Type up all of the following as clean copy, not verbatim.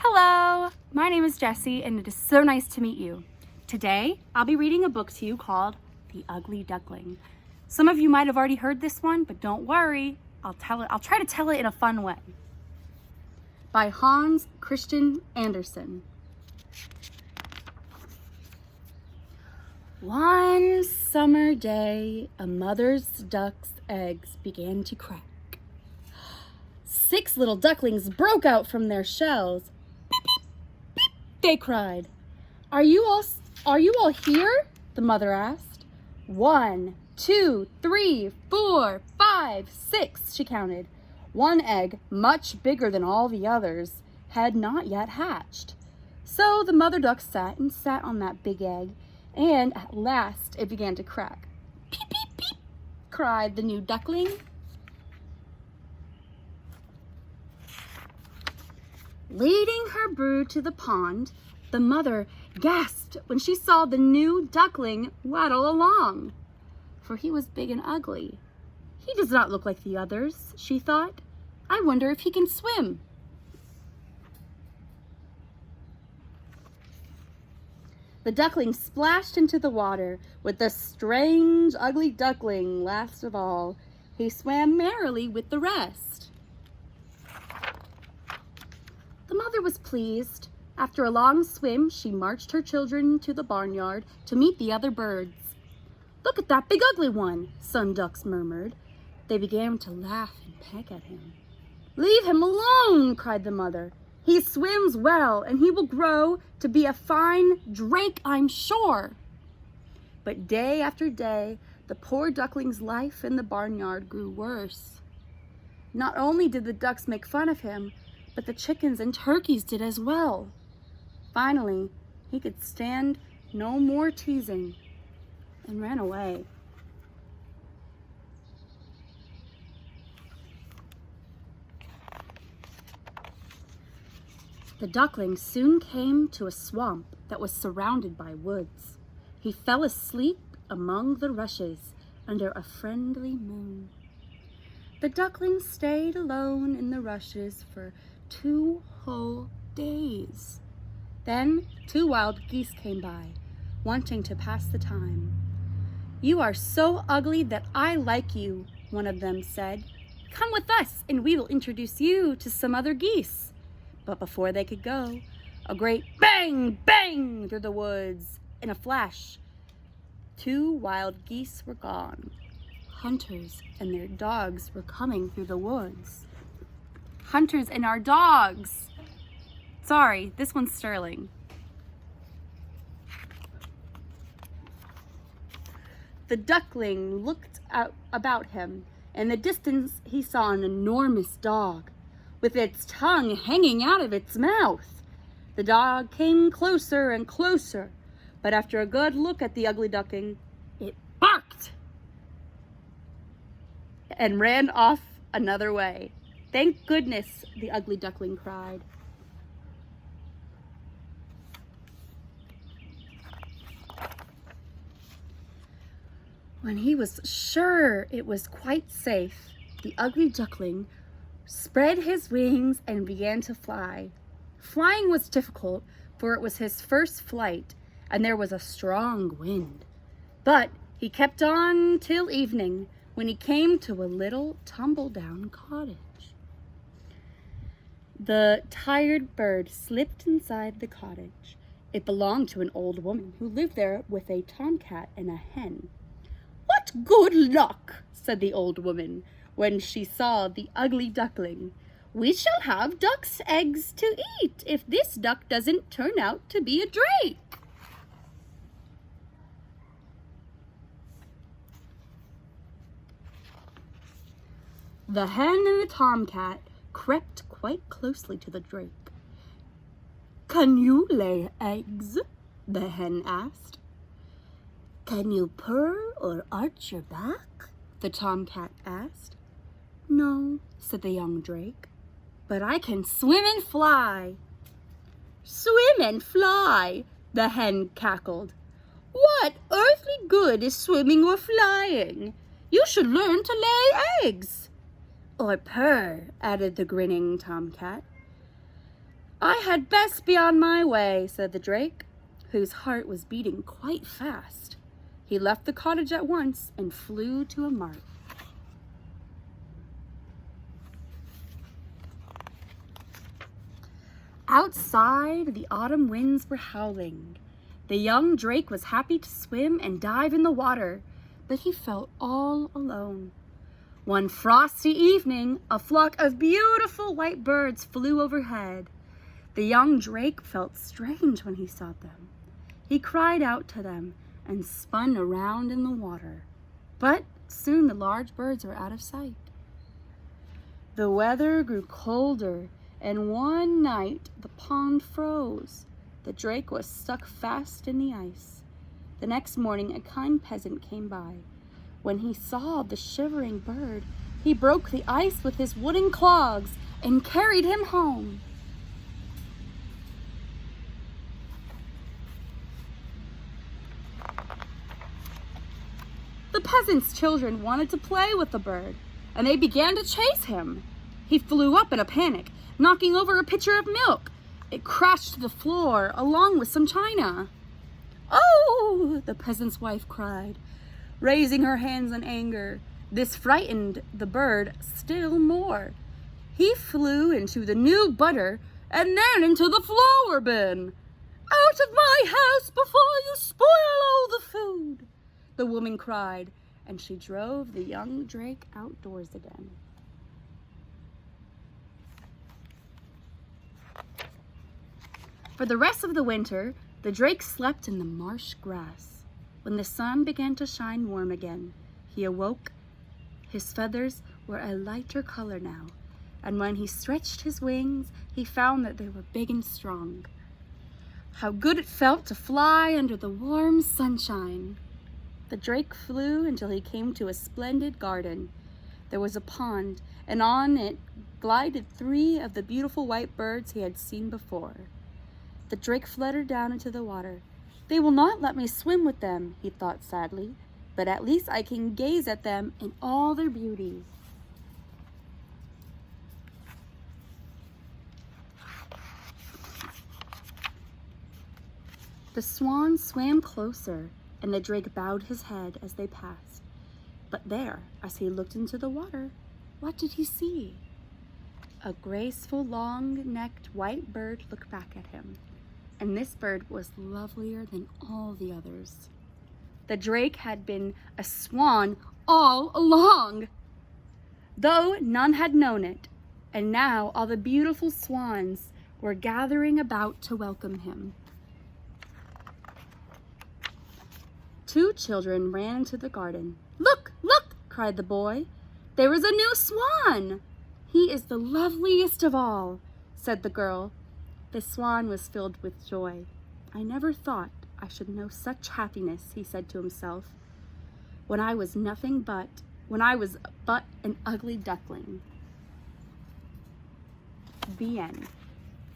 Hello, my name is Jessie and it is so nice to meet you. Today, I'll be reading a book to you called The Ugly Duckling. Some of you might have already heard this one, but don't worry, I'll try to tell it in a fun way. By Hans Christian Andersen. One summer day, a mother's duck's eggs began to crack. 6 little ducklings broke out from their shells. Beep, beep, beep, they cried. Are you all here? The mother asked. 1, 2, 3, 4, 5, 6, she counted. One egg, much bigger than all the others, had not yet hatched. So the mother duck sat on that big egg, and at last it began to crack. Peep, peep, peep, cried the new duckling. Leading her brood to the pond, the mother gasped when she saw the new duckling waddle along. For he was big and ugly. He does not look like the others, she thought. I wonder if he can swim. The duckling splashed into the water with the strange, ugly duckling last of all. He swam merrily with the rest. The mother was pleased. After a long swim, she marched her children to the barnyard to meet the other birds. Look at that big ugly one, some ducks murmured. They began to laugh and peck at him. Leave him alone, cried the mother. He swims well, and he will grow to be a fine drake, I'm sure. But day after day, the poor duckling's life in the barnyard grew worse. Not only did the ducks make fun of him, but the chickens and turkeys did as well. Finally, he could stand no more teasing and ran away. The duckling soon came to a swamp that was surrounded by woods. He fell asleep among the rushes under a friendly moon. The duckling stayed alone in the rushes for 2 whole days. Then 2 wild geese came by, wanting to pass the time. You are so ugly that I like you, one of them said. Come with us and we will introduce you to some other geese. But before they could go, a great bang, bang through the woods. In a flash, 2 wild geese were gone. Hunters and their dogs were coming through the woods. Hunters and our dogs. Sorry, this one's Sterling. The duckling looked out about him. In the distance, he saw an enormous dog, with its tongue hanging out of its mouth. The dog came closer and closer, but after a good look at the ugly duckling, it barked and ran off another way. Thank goodness, the ugly duckling cried. When he was sure it was quite safe, the ugly duckling spread his wings and began to fly. Flying was difficult, for it was his first flight, and there was a strong wind. But he kept on till evening, when he came to a little tumble-down cottage. The tired bird slipped inside the cottage. It belonged to an old woman who lived there with a tomcat and a hen. What good luck, said the old woman, when she saw the ugly duckling. We shall have duck's eggs to eat if this duck doesn't turn out to be a drake. The hen and the tomcat crept quite closely to the drake. Can you lay eggs? The hen asked. Can you purr or arch your back? The tomcat asked. No, said the young drake, but I can swim and fly. Swim and fly, the hen cackled. What earthly good is swimming or flying? You should learn to lay eggs. Or purr, added the grinning tomcat. "I had best be on my way," said the drake, whose heart was beating quite fast. He left the cottage at once and flew to a mart. Outside, the autumn winds were howling. The young drake was happy to swim and dive in the water, but he felt all alone. One frosty evening, a flock of beautiful white birds flew overhead. The young drake felt strange when he saw them. He cried out to them and spun around in the water, but soon the large birds were out of sight. The weather grew colder, and one night the pond froze. The drake was stuck fast in the ice. The next morning a kind peasant came by. When he saw the shivering bird, he broke the ice with his wooden clogs and carried him home. The peasant's children wanted to play with the bird, and they began to chase him. He flew up in a panic, knocking over a pitcher of milk. It crashed to the floor along with some china. "Oh!" the peasant's wife cried, raising her hands in anger. This frightened the bird still more. He flew into the new butter and then into the flour bin. "Out of my house before you spoil all the food!" the woman cried, and she drove the young drake outdoors again. For the rest of the winter, the drake slept in the marsh grass. When the sun began to shine warm again, he awoke. His feathers were a lighter color now, and when he stretched his wings, he found that they were big and strong. How good it felt to fly under the warm sunshine! The drake flew until he came to a splendid garden. There was a pond, and on it glided 3 of the beautiful white birds he had seen before. The drake fluttered down into the water. "They will not let me swim with them," he thought sadly, "but at least I can gaze at them in all their beauty." The swan swam closer, and the drake bowed his head as they passed. But there, as he looked into the water, what did he see? A graceful, long-necked white bird looked back at him, and this bird was lovelier than all the others. The drake had been a swan all along, though none had known it, and now all the beautiful swans were gathering about to welcome him. 2 children ran into the garden. "Look, look!" cried the boy. "There is a new swan!" "He is the loveliest of all," said the girl. The swan was filled with joy. "I never thought I should know such happiness," he said to himself, when I was but an ugly duckling." The end.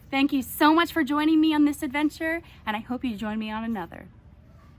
Thank you so much for joining me on this adventure, and I hope you join me on another.